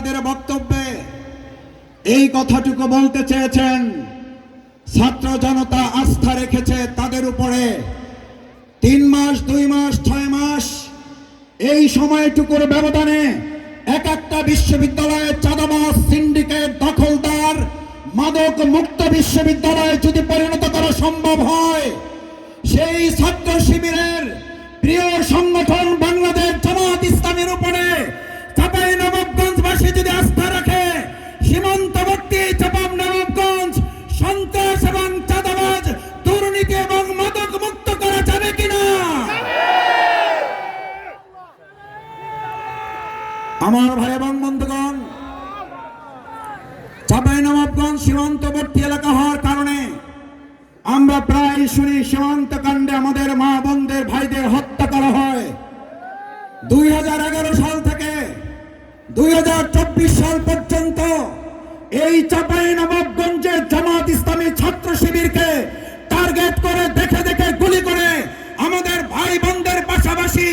তাদের বক্তব্যে এই কথাটুকু বলতে চেয়েছেন, ছাত্র জনতা আস্থা রেখেছে তাদের উপরে। 3 মাস, 2 মাস, 6 মাস এই সময়টুকুর ব্যবধানে এক একটা বিশ্ববিদ্যালয়ে চাঁদাবাজ, সিন্ডিকেট, দখলদার, মাদক মুক্ত বিশ্ববিদ্যালয়ে যদি পরিণত করা সম্ভব হয়, সেই ছাত্র শিবিরের প্রিয় সংগঠন বাংলাদেশ জামাত ইসলামের উপরে চাঁপাইনবাবগঞ্জবাসী যদি আস্থা রাখে, সীমান্তবর্তী চাঁপাইনবাবগঞ্জ সন্ত্রাস এবং চাঁদাবাজ, দুর্নীতি এবং মাদক মুক্ত করা যাবে কিনা? আমার ভাই এবং বন্ধুগণ, চাঁপাইনবাবগঞ্জ সীমান্তবর্তী এলাকা হওয়ার কারণে আমরা প্রায় শুনি সীমান্ত কাণ্ডে আমাদের মা বোনদের, ভাইদের হত্যা করা হয়। 2011 সাল থেকে 2024 সাল পর্যন্ত এই চাঁপাইনবাবগঞ্জে জামাত ইসলামী ছাত্র শিবিরকে টার্গেট করে দেখে দেখে গুলি করে আমাদের ভাই বোনদের পাশাপাশি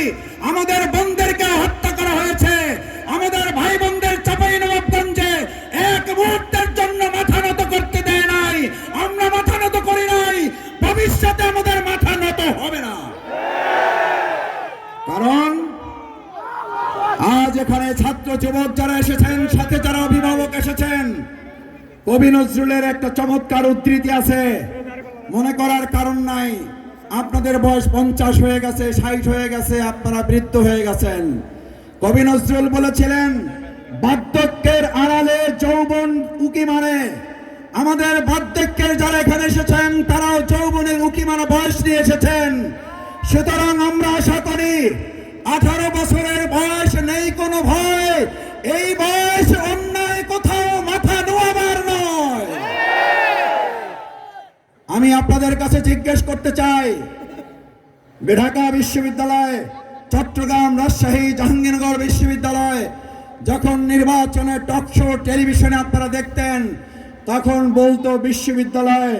আমাদের বোনদেরকে হত্যা করা হয়েছে। আমাদের ভাই বোনদের চাঁপাইনবাবগঞ্জে এক মুহূর্তের জন্য মাথা নত করতে দেয় নাই। আমরা মাথা নত করি নাই, ভবিষ্যতে আমাদের মাথা নত হবে না। কারণ আজ এখানে ছাত্র যুবক যারা এসেছেন, সাথে যারা অভিভাবক এসেছেন, কবি নজরুলের একটা চমৎকার উদ্ধৃতি আছে, মনে করার কারণ নাই। আপনাদের বয়স 50 হয়ে গেছে, 60 হয়ে গেছে, আপনারা বৃদ্ধ হয়ে গেছেন। কবি নজরুল বলেছিলেন, বার্ধক্যের আড়ালে যৌবন উকি মারে। আমাদের বার্ধক্যের যারা এখানে এসেছেন তারাও যৌবনের উকি মারা বয়স নিয়ে এসেছেন। সুতরাং আমরা আশা করি 18 বছরের বয়স নেই কোনো ভয়। এই বয়স অন্যায় কোথাও মাথা নোয়াবার নয়। আমি আপনাদের কাছে জিজ্ঞেস করতে চাই, ঢাকা বিশ্ববিদ্যালয়, চট্টগ্রাম, রাজশাহী, জাহাঙ্গীরনগর বিশ্ববিদ্যালয় যখন নির্বাচনে টকশো টেলিভিশনে আপনারা দেখতেন, তখন বলতো বিশ্ববিদ্যালয়ে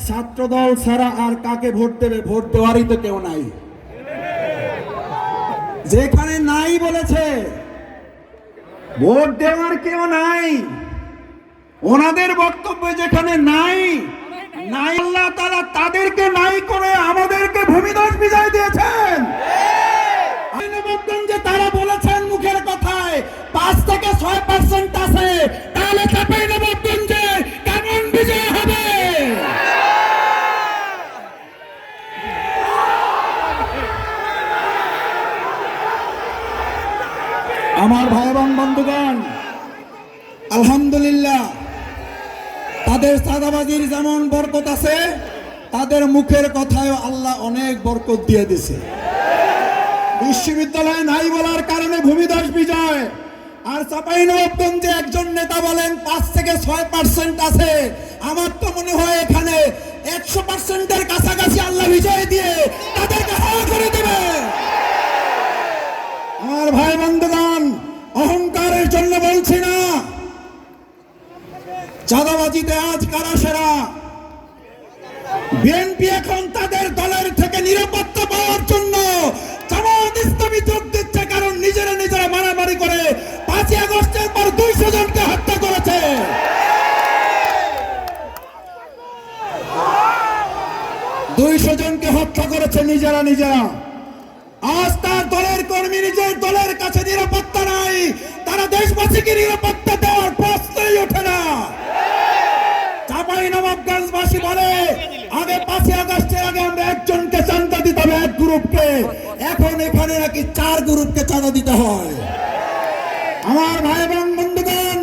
ছাত্রদল ছাড়া আর কাকে ভোট দেবে, ভোট দেওয়ারই তো কেউ নাই। যেখানে নাই বলেছে, ভোট দেওয়ার কেউ নাই, ওনাদের বক্তব্য যেখানে নাই, আল্লাহ তাআলা তাদেরকে নাই করে আমাদেরকে ভূমিধস বিজয় দিয়েছেন। চাঁপাইনবাবগঞ্জে তারা বলেছেন মুখের কথায় 5 থেকে 6% আছে, তাহলে চাঁপাইনবাবগঞ্জে কেমন বিজয় হবে? আমার ভাই এবং বন্ধুগণ, আলহামদুলিল্লাহ, তাদের চাঁদাবাজির যেমন বরকত আছে, তাদের মুখের কথায় আল্লাহ অনেক বরকত দিয়ে দিছে। বিশ্ববিদ্যালয় নাই বলার কারণে ভূমিধস বিজয়। আর চাঁপাইনবাবগঞ্জে একজন নেতা বলেন 5 থেকে 6% আছে। আমার তো মনে হয় এখানে 100%-এর কাছাকাছি আল্লাহ বিজয় দিয়ে তাদেরকে হাওয়া করে দেবে। আমার ভাই বন্ধুগণ, অহংকারের জন্য বলছি না, চাঁদাবাজিতে আজ কারা সেরা? বিএনপি এখন তাদের দলের থেকে নিরাপত্তা পাওয়ার জন্য জামাত ইসলামী যোগ দিচ্ছে, কারণ নিজেরা মারামারি করে 5ই আগস্টের পর 200 জনকে হত্যা করেছে। নিজেরা। আজ তার দলের কর্মী নিজের দলের কাছে নিরাপত্তা নাই, তারা দেশবাসীকে নিরাপত্তা দেওয়ার প্রশ্নই ওঠে না। চাঁপাইনবাবগঞ্জবাসী বলে আগে 5ই আগস্টের আগে আমরা একজনকে চাঁদা দিতে হবে, এক গ্রুপকে, এখন এখানে নাকি 4 গ্রুপকে চাঁদা দিতে হয়। আমার ভাই এবং বন্ধুগণ,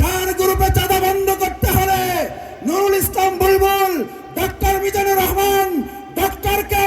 4 গ্রুপে চাঁদা বন্ধ করতে হলে নুরুল ইসলাম বুলবুল, ডক্টর মিজানুর রহমান, ডক্টরকে